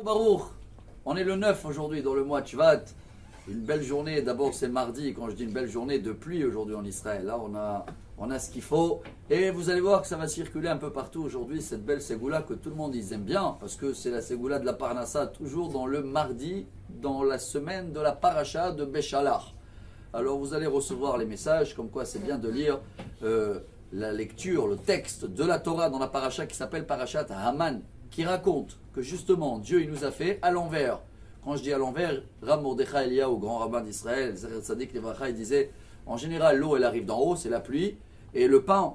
Baruch, on est le 9 aujourd'hui dans le mois de Shvat. Une belle journée, d'abord c'est mardi, quand je dis une belle journée de pluie aujourd'hui en Israël. Là on a ce qu'il faut. Et vous allez voir que ça va circuler un peu partout aujourd'hui, cette belle ségoula que tout le monde ils aiment bien. Parce que c'est la ségoula de la Parnassa, toujours dans le mardi, dans la semaine de la paracha de Béchalar. Alors vous allez recevoir les messages, comme quoi c'est bien de lire la lecture, le texte de la Torah dans la paracha qui s'appelle Parashat Haman, qui raconte que justement Dieu il nous a fait à l'envers. Quand je dis à l'envers, Rav Mordechai Eliyahu, grand rabbin d'Israël, Tzadik Livracha, il disait en général l'eau elle arrive d'en haut, c'est la pluie, et le pain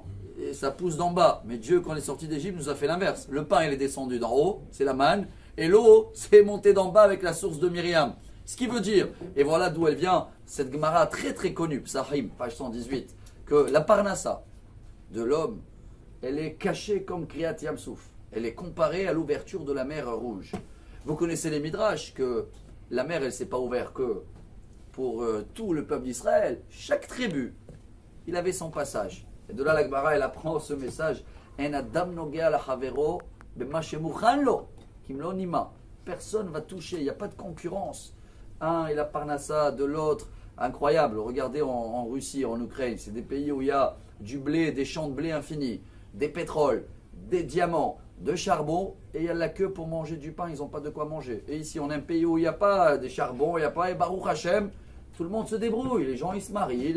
ça pousse d'en bas. Mais Dieu quand il est sorti d'Égypte nous a fait l'inverse. Le pain il est descendu d'en haut, c'est la manne, et l'eau c'est monté d'en bas avec la source de Myriam. Ce qui veut dire, et voilà d'où elle vient, cette Gemara très très connue, Psahim, page 118, que la Parnassa de l'homme, elle est cachée comme Kriyat Yamsouf. Elle est comparée à l'ouverture de la mer Rouge. Vous connaissez les Midrash que la mer, elle ne s'est pas ouverte que pour tout le peuple d'Israël. Chaque tribu, il avait son passage. Et de là, la Gemara, elle apprend ce message. En adam nogea la havero b'ma shemuchan lo, kim lo nima. Personne ne va toucher, il n'y a pas de concurrence. Un et la Parnassa de l'autre. Incroyable. Regardez en Russie, en Ukraine, c'est des pays où il y a du blé, des champs de blé infinis, des pétroles, des diamants, de charbon, et il y a la queue pour manger du pain, ils n'ont pas de quoi manger. Et ici, on a un pays où il n'y a pas des charbons, il n'y a pas, et Baruch Hashem, tout le monde se débrouille, les gens ils se marient,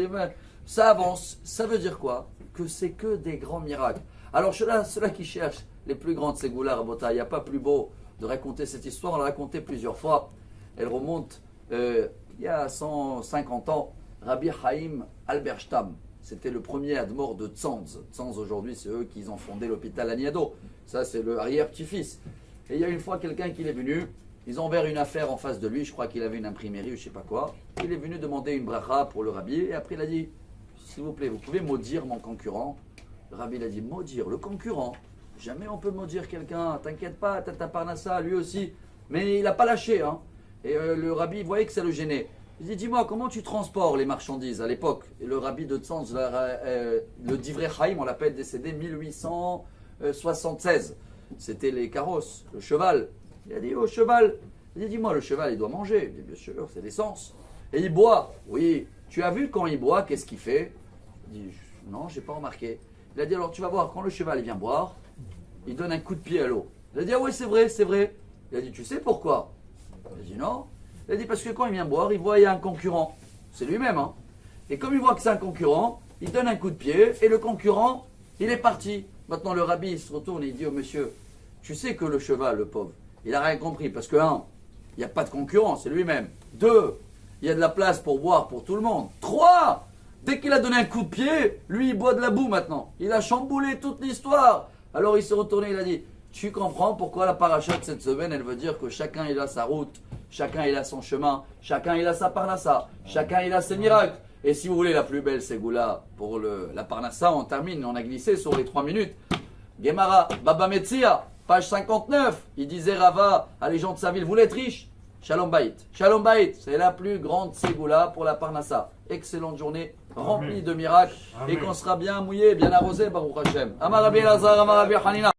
ça avance. Ça veut dire quoi? Que c'est que des grands miracles. Alors ceux-là qui cherchent les plus grandes ségoulas, Rabota, il n'y a pas plus beau de raconter cette histoire, on l'a racontée plusieurs fois. Elle remonte il y a 150 ans, Rabbi Chaim Alberstam. C'était le premier admor de Tzanz. Tzanz aujourd'hui, c'est eux qui ont fondé l'hôpital Laniado. Ça, c'est le arrière-petit-fils. Et il y a une fois quelqu'un qui est venu, ils ont ouvert une affaire en face de lui, je crois qu'il avait une imprimerie ou je ne sais pas quoi. Il est venu demander une bracha pour le rabbi, et après il a dit, s'il vous plaît, vous pouvez maudire mon concurrent? Le rabbi il a dit, maudire le concurrent? Jamais on peut maudire quelqu'un, t'inquiète pas, t'as ta parnassa, lui aussi. Mais il n'a pas lâché, hein. Et le rabbi il voyait que ça le gênait. Il dit, dis-moi, comment tu transportes les marchandises à l'époque? Et le rabbi de Tzanz, le Divrei Chaim, on l'appelle décédé 1876. C'était les carrosses, le cheval. Il a dit, au cheval. Il dit, dis-moi, le cheval, il doit manger. Il dit, bien sûr, c'est l'essence. Et il boit. Oui, tu as vu quand il boit, qu'est-ce qu'il fait? Il dit, non, je n'ai pas remarqué. Il a dit, alors tu vas voir, quand le cheval il vient boire, il donne un coup de pied à l'eau. Il a dit, ah oui, c'est vrai, c'est vrai. Il a dit, tu sais pourquoi? Il a dit, non. Il a dit parce que quand il vient boire, il voit qu'il y a un concurrent. C'est lui-même. Hein. Et comme il voit que c'est un concurrent, il donne un coup de pied et le concurrent, il est parti. Maintenant le rabbi il se retourne et il dit au monsieur, tu sais que le cheval, le pauvre, il n'a rien compris. Parce que un, il n'y a pas de concurrent, c'est lui-même. Deux, il y a de la place pour boire pour tout le monde. Trois, dès qu'il a donné un coup de pied, lui il boit de la boue maintenant. Il a chamboulé toute l'histoire. Alors il s'est retourné, il a dit, tu comprends pourquoi la paracha de cette semaine, elle veut dire que chacun il a sa route, chacun il a son chemin, chacun il a sa parnassa, chacun il a ses miracles. Et si vous voulez la plus belle ségoula pour la parnassa, on termine, on a glissé sur les 3 minutes. Gemara, Baba Metzia, page 59, il disait Rava à les gens de sa ville, vous êtes riches? Shalom Bayit. Shalom Bayit, c'est la plus grande ségoula pour la parnassa. Excellente journée, remplie de miracles, et qu'on sera bien mouillé, bien arrosé, Baruch Hashem. Amar Rabbi Elazar, Amar Rabbi Hanina.